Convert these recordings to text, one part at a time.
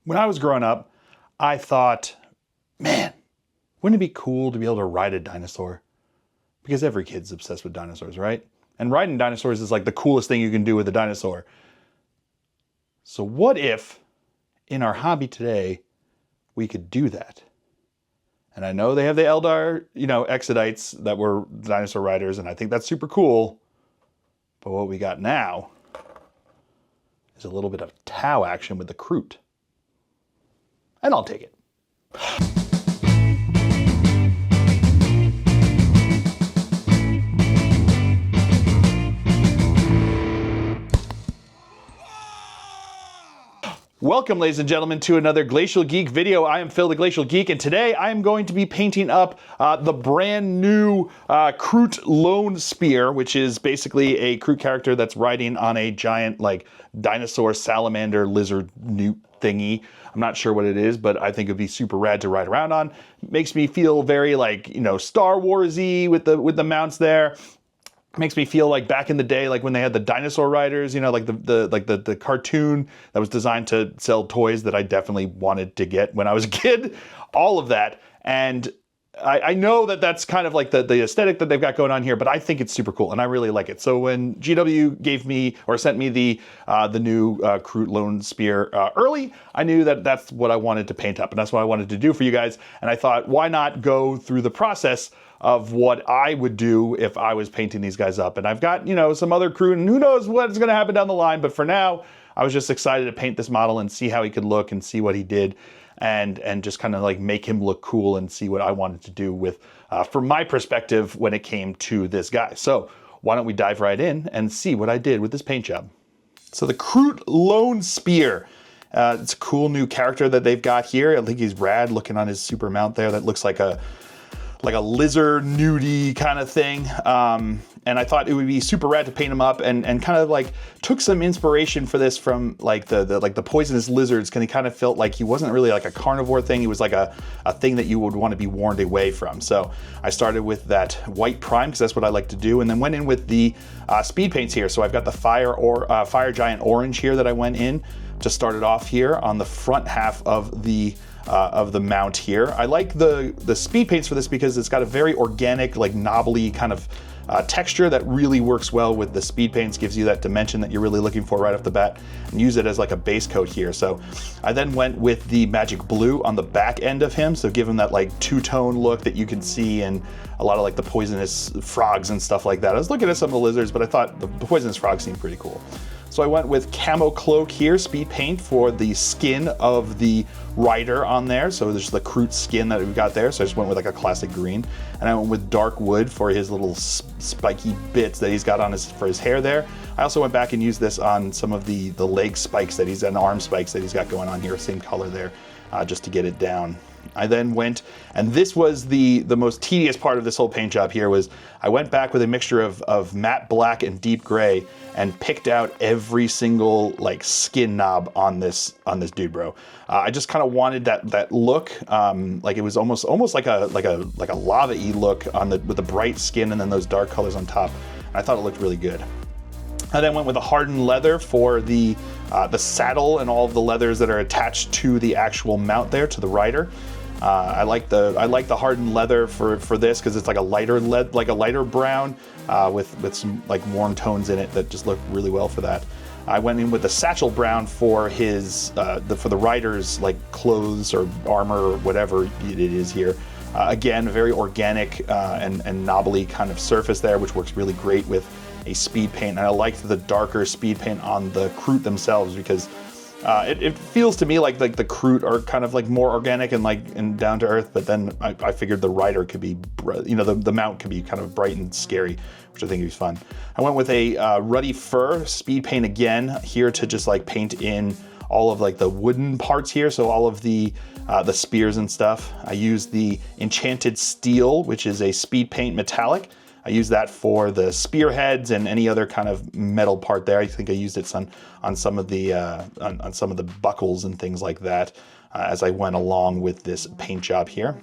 When I was growing up, I thought, man, wouldn't it be cool to be able to ride a dinosaur? Because every kid's obsessed with dinosaurs, right? And riding dinosaurs is like the coolest thing you can do with a dinosaur. So what if, in our hobby today, we could do that? And I know they have the Eldar, Exodites that were dinosaur riders, and I think that's super cool. But what we got now is a little bit of Tau action with the Kroot. And I'll take it. Welcome, ladies and gentlemen, to another Glacial Geek video. I am Phil, the Glacial Geek, and today I am going to be painting up the brand new Kroot Lone-Spear, which is basically a Kroot character that's riding on a giant, dinosaur salamander lizard newt thingy. I'm not sure what it is, but I think it'd be super rad to ride around on. Makes me feel very Star Wars-y with the mounts there. Makes me feel like back in the day, like when they had the dinosaur riders, the cartoon that was designed to sell toys that I definitely wanted to get when I was a kid. All of that. And I know that that's kind of like the aesthetic that they've got going on here, but I think it's super cool and I really like it. So when GW gave me or sent me the new Kroot Lone-Spear early, I knew that that's what I wanted to paint up and that's what I wanted to do for you guys. And I thought, why not go through the process of what I would do if I was painting these guys up. And I've got, some other Kroot, and who knows what's going to happen down the line. But for now, I was just excited to paint this model and see how he could look and see what he did and just kind of make him look cool and see what I wanted to do with, from my perspective, when it came to this guy. So why don't we dive right in and see what I did with this paint job. So the Kroot Lone-Spear. It's a cool new character that they've got here. I think he's rad looking on his super mount there. That looks like a lizard nudie kind of thing. And I thought it would be super rad to paint him up and kind of took some inspiration for this from the poisonous lizards, because he kind of felt like he wasn't really like a carnivore thing. He was like a thing that you would want to be warned away from. So I started with that white prime because that's what I like to do, and then went in with the speed paints here. So I've got the fire giant orange here that I went in to start it off here on the front half of the mount here. I like the speed paints for this because it's got a very organic, knobbly kind of texture that really works well with the speed paints, gives you that dimension that you're really looking for right off the bat, and use it as like a base coat here. So I then went with the magic blue on the back end of him, so give him that two-tone look that you can see in a lot of the poisonous frogs and stuff like that. I was looking at some of the lizards, but I thought the poisonous frogs seemed pretty cool. So I went with camo cloak here, speed paint for the skin of the rider on there. So there's the Kroot skin that we've got there. So I just went with a classic green. And I went with dark wood for his little spiky bits that he's got on for his hair there. I also went back and used this on some of the leg spikes that he's, and arm spikes that he's got going on here, same color there, just to get it down. I then went, and this was the most tedious part of this whole paint job here, was I went back with a mixture of matte black and deep gray and picked out every single skin knob on this dude, bro. I just kind of wanted that look, it was almost like a lava-y look with the bright skin and then those dark colors on top. And I thought it looked really good. I then went with a hardened leather for the saddle and all of the leathers that are attached to the actual mount there, to the rider. I like the hardened leather for this because it's like a lighter brown with some warm tones in it that just look really well for that. I went in with the satchel brown for his for the rider's clothes or armor or whatever it is here. Again, a very organic and knobbly kind of surface there, which works really great with a speed paint. And I liked the darker speed paint on the Kroot themselves because it feels to me like the Kroot are kind of more organic and down to earth, but then I figured the rider could be, the mount could be kind of bright and scary, which I think would be fun. I went with a ruddy fur speed paint again here to just paint in all of the wooden parts here, so all of the spears and stuff. I used the enchanted steel, which is a speed paint metallic. I use that for the spearheads and any other kind of metal part there. I think I used it on some of the buckles and things like that as I went along with this paint job here.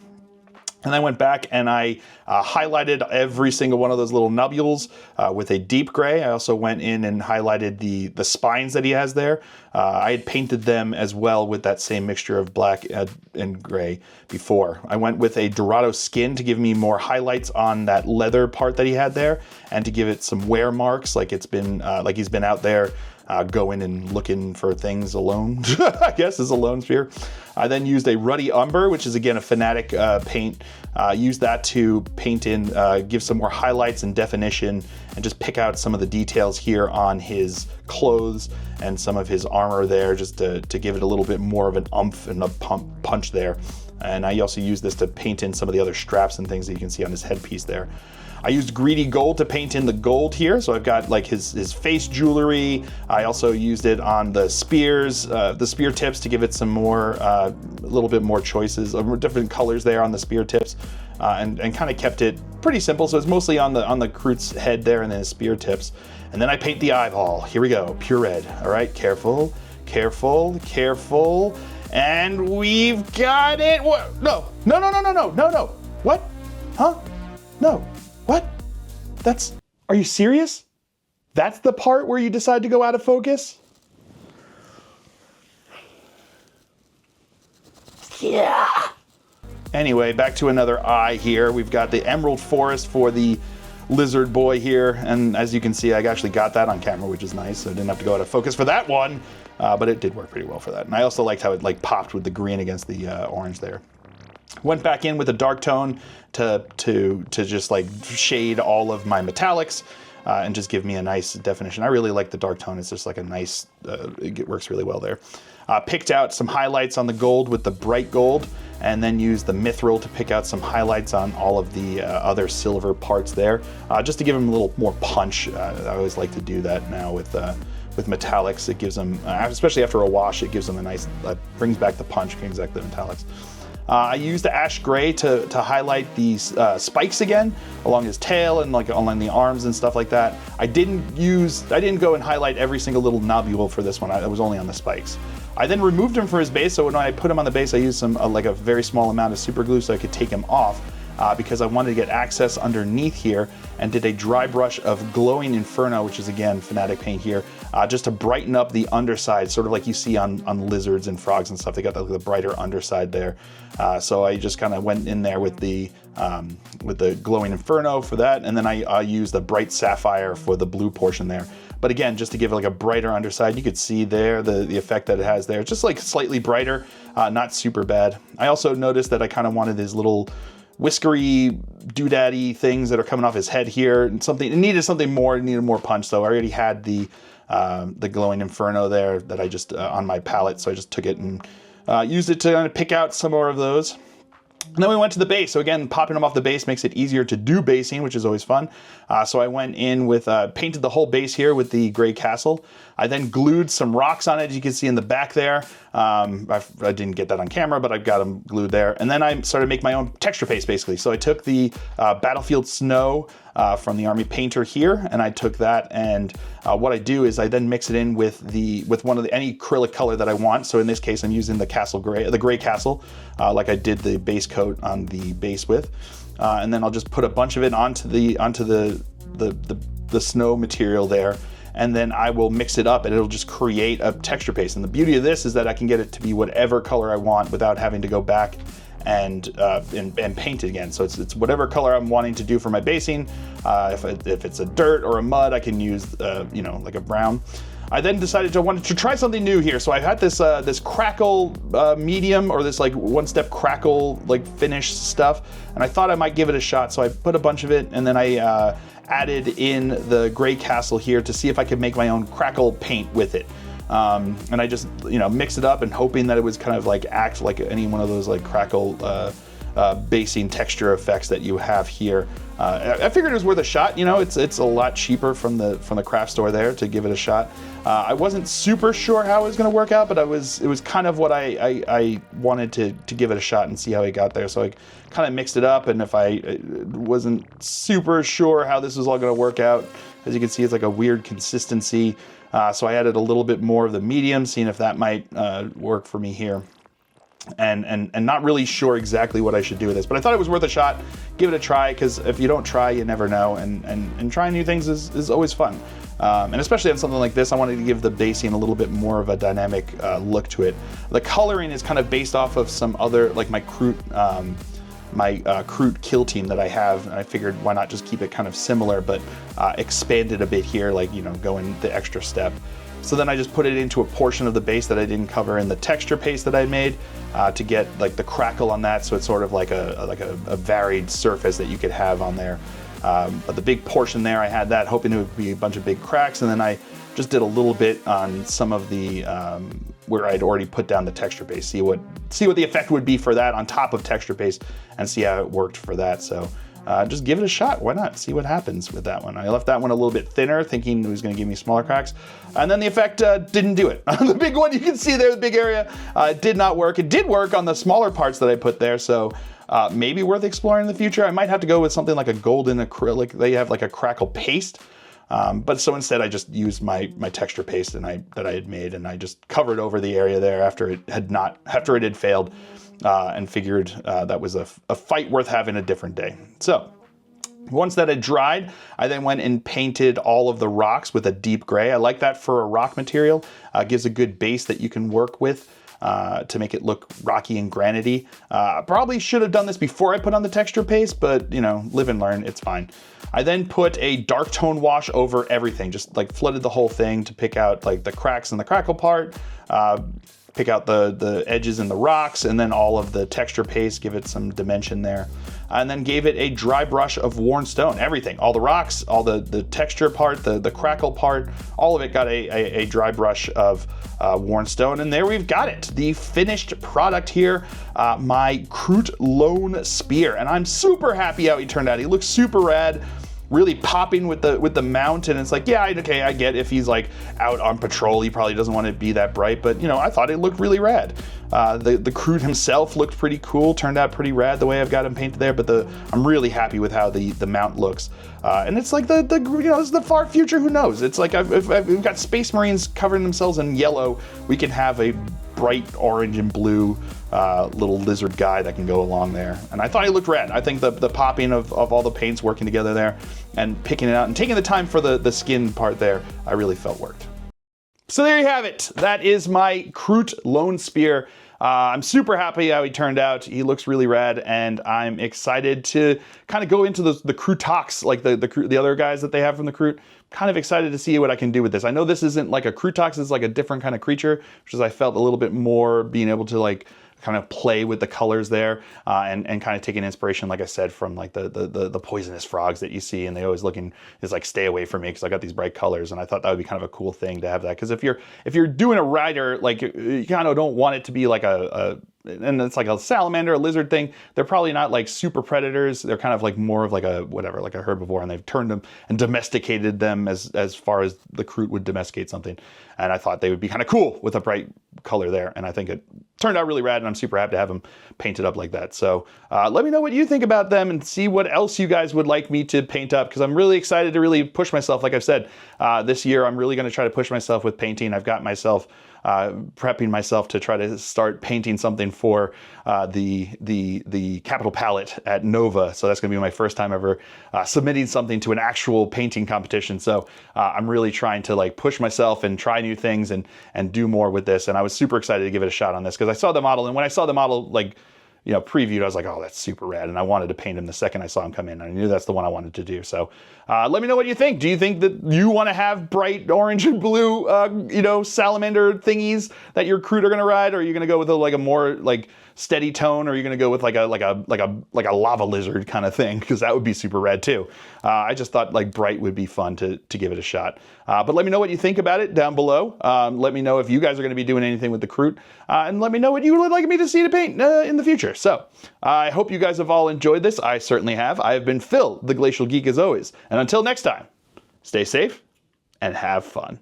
And I went back and I highlighted every single one of those little nubules with a deep gray. I also went in and highlighted the spines that he has there. I had painted them as well with that same mixture of black and gray before. I went with a Dorado skin to give me more highlights on that leather part that he had there, and to give it some wear marks, like it's been like he's been out there going and looking for things alone, I guess, is a lone spear. I then used a Ruddy Umber, which is again a Fanatic paint. Used that to paint in, give some more highlights and definition, and just pick out some of the details here on his clothes and some of his armor there, just to give it a little bit more of an umph and a punch there. And I also used this to paint in some of the other straps and things that you can see on his headpiece there. I used Greedy Gold to paint in the gold here, so I've got like his face jewelry. I also used it on the spears, the spear tips, to give it some more, a little bit more choices of different colors there on the spear tips, and kind of kept it pretty simple. So it's mostly on the Kroot's head there and then his spear tips. And then I paint the eyeball. Here we go, pure red. All right, careful, careful, careful, and we've got it. What? No, no, no, no, no, no, no, no. What? Huh? No. What? Are you serious? That's the part where you decide to go out of focus? Yeah. Anyway, back to another eye here. We've got the Emerald Forest for the lizard boy here. And as you can see, I actually got that on camera, which is nice. So I didn't have to go out of focus for that one, but it did work pretty well for that. And I also liked how it like popped with the green against the orange there. Went back in with a dark tone to just like shade all of my metallics and just give me a nice definition. I really like the dark tone. It's just like a nice, it works really well there. Picked out some highlights on the gold with the bright gold, and then used the mithril to pick out some highlights on all of the other silver parts there, just to give them a little more punch. I always like to do that now with metallics. It gives them, especially after a wash, it gives them a nice, brings back the punch, brings back the metallics. I used the ash gray to highlight these spikes again along his tail and like along the arms and stuff like that. I didn't go and highlight every single little nobule for this one. I was only on the spikes. I then removed him for his base, so when I put him on the base, I used some like a very small amount of super glue so I could take him off. Because I wanted to get access underneath here, and did a dry brush of Glowing Inferno, which is again Fanatic paint here, just to brighten up the underside, sort of like you see on lizards and frogs and stuff. They got the brighter underside there. So I just kind of went in there with the Glowing Inferno for that, and then I used the Bright Sapphire for the blue portion there. But again, just to give it like a brighter underside. You could see there the effect that it has there. Just like slightly brighter, not super bad. I also noticed that I kind of wanted his little whiskery doodaddy things that are coming off his head here, and it needed something more. It needed more punch, so I already had the Glowing Inferno there that I just on my palette, so I just took it and used it to kind of pick out some more of those. And then we went to the base. So again, popping them off the base makes it easier to do basing, which is always fun. So I went in with, painted the whole base here with the gray castle. I then glued some rocks on it, as you can see in the back there. I didn't get that on camera, but I've got them glued there. And then I started to make my own texture paste, basically. So I took the Battlefield Snow from the Army Painter here, and I took that, and what I do is I then mix it in with any acrylic color that I want. So in this case, I'm using the gray castle, like I did the base coat on the base with, and then I'll just put a bunch of it onto the snow material there. And then I will mix it up, and it'll just create a texture paste. And the beauty of this is that I can get it to be whatever color I want without having to go back and paint it again. So it's whatever color I'm wanting to do for my basing. If it's a dirt or a mud, I can use like a brown. I then decided I wanted to try something new here. So I had this Crackle medium, or this like one-step Crackle like finish stuff, and I thought I might give it a shot. So I put a bunch of it, and then I added in the gray castle here to see if I could make my own Crackle paint with it. And I just mixed it up and hoping that it was kind of like act like any one of those like Crackle basing texture effects that you have here. I figured it was worth a shot. It's a lot cheaper from the craft store there to give it a shot. I wasn't super sure how it was going to work out, but it was kind of what I wanted to give it a shot and see how it got there. So I kind of mixed it up, and if I wasn't super sure how this was all going to work out, as you can see, it's like a weird consistency. So I added a little bit more of the medium, seeing if that might work for me here. and not really sure exactly what I should do with this, but I thought it was worth a shot. Give it a try, because if you don't try, you never know, and trying new things is always fun. And especially on something like this, I wanted to give the basing a little bit more of a dynamic look to it. The coloring is kind of based off of some other, like my Kroot, Kroot kill team that I have, and I figured why not just keep it kind of similar, but expand it a bit here, like, you know, going the extra step. So then I just put it into a portion of the base that I didn't cover in the texture paste that I made to get like the crackle on that, so it's sort of like a varied surface that you could have on there. But the big portion there, I had that, hoping it would be a bunch of big cracks, and then I just did a little bit on some of the where I'd already put down the texture paste, see what the effect would be for that on top of texture paste, and see how it worked for that. So just give it a shot. Why not? See what happens with that one. I left that one a little bit thinner, thinking it was going to give me smaller cracks, and then the effect didn't do it. The big one you can see there, the big area, did not work. It did work on the smaller parts that I put there, so maybe worth exploring in the future. I might have to go with something like a golden acrylic. They have like a Crackle paste, but so instead I just used my texture paste that I had made, and I just covered over the area there after it had failed. And figured that was a fight worth having a different day. So once that had dried, I then went and painted all of the rocks with a deep gray. I like that for a rock material. Gives a good base that you can work with to make it look rocky and granity. Probably should have done this before I put on the texture paste, but you know, live and learn, it's fine. I then put a dark tone wash over everything, just like flooded the whole thing to pick out like the cracks in the crackle part, pick out the edges in the rocks, and then all of the texture paste, give it some dimension there. And then gave it a dry brush of worn stone, everything, all the rocks, all the texture part, the crackle part, all of it got a dry brush of worn stone. And there we've got it, the finished product here, my Kroot Lone-Spear. And I'm super happy how he turned out. He looks super rad. Really popping with the mount, and it's like, yeah, okay, I get if he's like out on patrol, he probably doesn't want to be that bright, but you know, I thought it looked really rad. The Kroot himself looked pretty cool, turned out pretty rad the way I've got him painted there, but I'm really happy with how the mount looks. And it's like you know, it's the far future, who knows? It's like we've got Space Marines covering themselves in yellow. We can have a bright orange and blue little lizard guy that can go along there. And I thought he looked rad. I think the popping of all the paints working together there and picking it out and taking the time for the skin part there, I really felt worked. So there you have it. That is my Kroot Lone-Spear. I'm super happy how he turned out. He looks really rad, and I'm excited to kind of go into the Krootox, like the other guys that they have from the Kroot. Kind of excited to see what I can do with this. I know this isn't like a Krootox, it's like a different kind of creature, which is I felt a little bit more being able to like kind of play with the colors there, and kind of taking inspiration, like I said, from like the poisonous frogs that you see, and they always looking is like, stay away from me because I got these bright colors. And I thought that would be kind of a cool thing to have that, because if you're doing a rider, like you kind of don't want it to be like and it's like a salamander, a lizard thing. They're probably not like super predators. They're kind of like more of like a whatever, like a herbivore, and they've turned them and domesticated them as far as the Kroot would domesticate something. And I thought they would be kind of cool with a bright color there. And I think it turned out really rad, and I'm super happy to have them painted up like that. So let me know what you think about them and see what else you guys would like me to paint up, because I'm really excited to really push myself. Like I've said, this year I'm really going to try to push myself with painting. I've got myself prepping myself to try to start painting something for the Capital Palette at Nova. So that's going to be my first time ever submitting something to an actual painting competition. So I'm really trying to like push myself and try new things and do more with this. And I was super excited to give it a shot on this, because I saw the model, and when I saw the model like, you know, previewed, I was like, oh, that's super rad. And I wanted to paint him the second I saw him come in. I knew that's the one I wanted to do. So let me know what you think. Do you think that you want to have bright orange and blue, you know, salamander thingies that your Kroot are going to ride? Or are you going to go with a more like steady tone? Or are you going to go with like a lava lizard kind of thing? Because that would be super rad too. I just thought like bright would be fun to give it a shot. But let me know what you think about it down below. Let me know if you guys are going to be doing anything with the Kroot. And let me know what you would like me to see to paint in the future. So I hope you guys have all enjoyed this. I certainly have. I have been Phil, the Glacial Geek, as always. And until next time, stay safe and have fun.